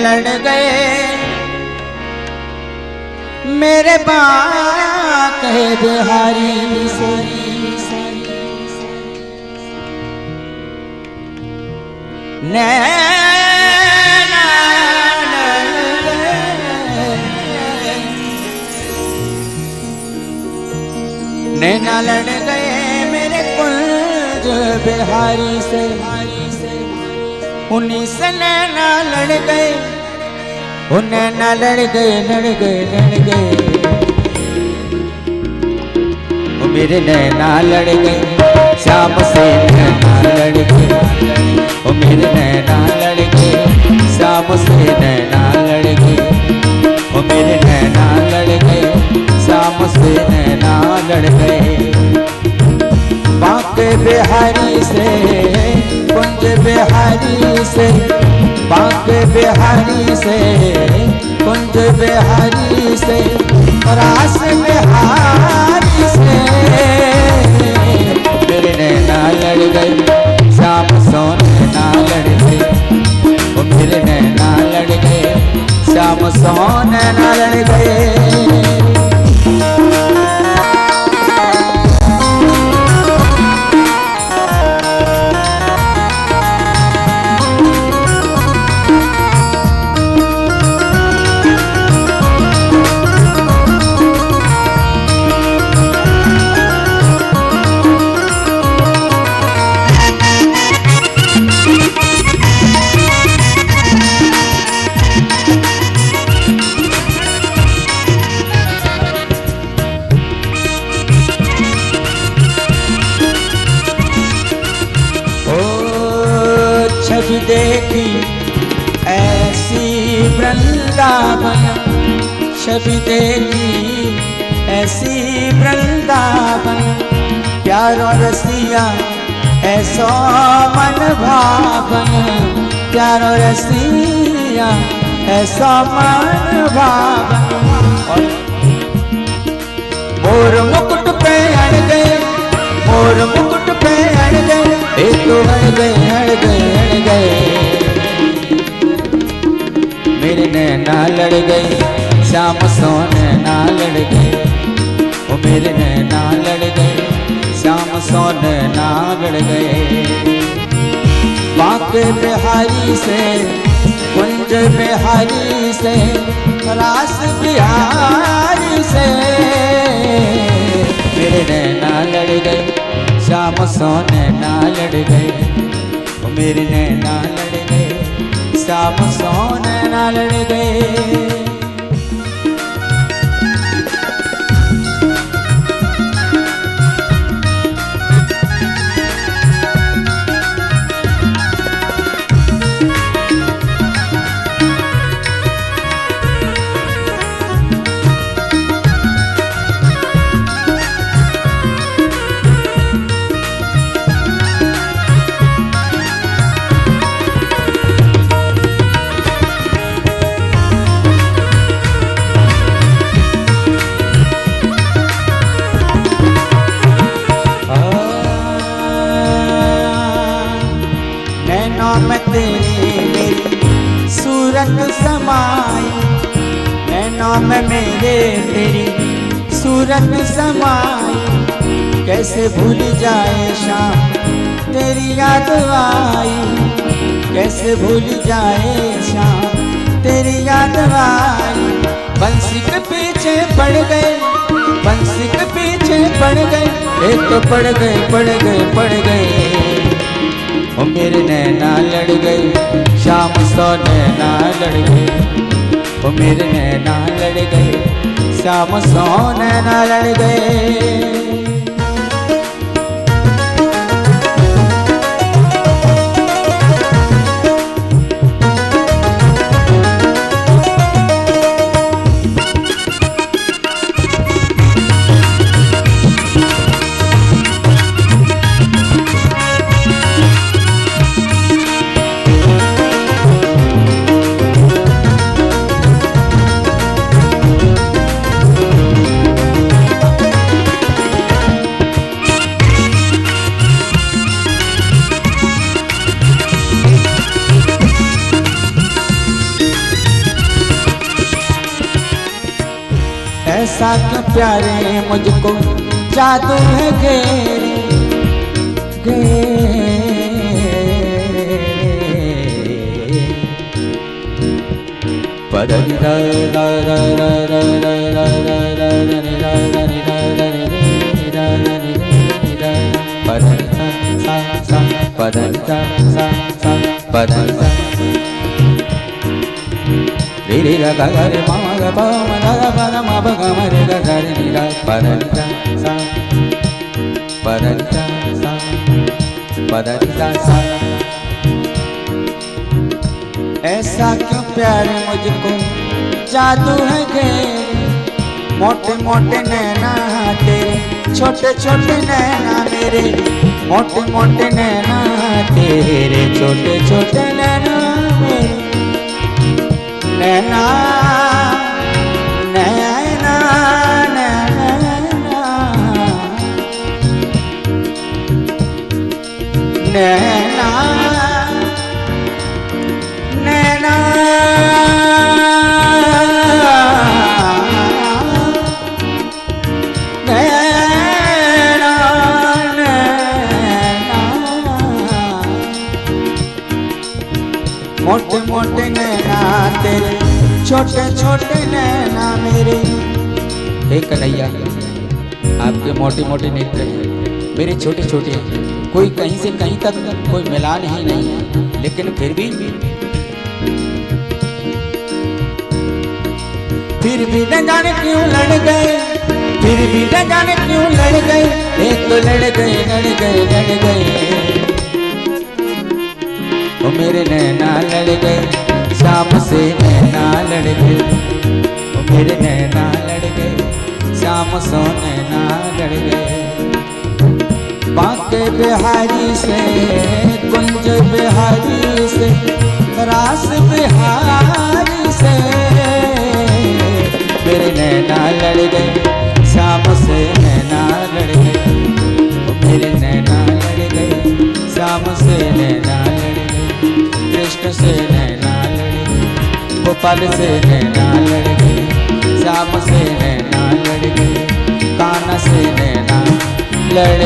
लड़ गए मेरे बात है बिहारी से, नैना लड़ गए मेरे कुंज बिहारी से, उन्हीं से नैना लड़ गए, वो नैना लड़ गए लड़ गए लड़ गए, वो मेरे नैना लड़ गए शाम से नैना लड़ गए, वो मेरे नैना लड़ गए शाम से नैना लड़ गए, वो मेरे नैना लड़ गए शाम से नैना लड़ गए। बांके बिहारी से कुंज बिहारी से, बांके बिहारी से कुंज बिहारी से, रास बिहारी से मेरे नैना लड़ गए शाम सोन नैना लड़ गए, वो मेरे नैना लड़ गए शाम सोन नैना लड़ गए। छवि देखी ऐसी वृंदावन, छवि देखी ऐसी वृंदावन, प्यारो रसिया ऐसो मन भावन, प्यारो रसिया ऐसो मन भावन। मोर मुकुट पे अड़ गए, मोर मुकुट पे अड़ गए, एक तो अड़ गए अड़ गए अड़ गए, मेरे नैना लड़ गए शाम सो नैना लड़ गए, वो मेरे नैना लड़ गए शाम सो नैना लड़ गए। बांके बिहारी से कुंज बिहारी से, रास बिहारी से मेरे नैना लड़ गए शाम सो नैना लड़ गए, वो मेरे नैना लड़ गए शाम सो नैना लड़ गए। में तेरी मेरी सूरत समाई, नैनों में मेरे तेरी सूरत समाई, कैसे भूल जाए शाम तेरी याद आई, कैसे भूल जाए शाम तेरी याद आई। बंसी के पीछे पड़ गए, बंसी के पीछे पड़ गए, एक तो पड़ गए पड़ गए पड़ गए, वो मेरे नैना लड़ गए शाम सो नैना लड़ गए, वो मेरे नैना लड़ गए शाम सो नैना लड़ गए। ऐसा क्यों प्यारे मुझको जादू है घेरे घेरे। रे रे गा गा रे मा गा पा मा गा गा पा गा मा पा गा मा रे गा गा रे नी गा पा दा नी सा सा पा दा नी सा सा पा दा नी सा सा। ऐसा क्यों प्यार मुझको जादू है घेरे, मोटे मोटे नैना तेरे छोटे छोटे नैना मेरे, मोटे मोटे नैना तेरे छोटे छोटे नैना मेरे। नैना नैना नैना नैना नैना मोटे मोटे नैना तेरे छोटे छोटे नैना मेरे। हे कन्हैया, आपके मोटे मोटे नेत्र हैं, मेरे छोटे छोटे हैं। कोई कहीं से कहीं तक कोई मिलान ही नहीं है, लेकिन फिर भी न जाने क्यों लड़ गए, फिर भी न जाने क्यों लड़ गए। एक तो लड़ गए लड़ गए लड़ गए, ओ मेरे नैना लड़ गए शाम से नैना लड़ गए, ओ मेरे नैना लड़ गए शाम सो नैना लड़ गए। बांके बिहारी से कुंज बिहारी से रास बिहारी से मेरे नैना लड़ गए शाम से नैना लड़ गए, ओ मेरे नैना लड़ गए शाम से नैना लड़ गए। कृष्ण से नैना लड़ गए, गोपाल से नैना लड़ गए, श्याम से नैना लड़ गए, कान्हा से नैना लड़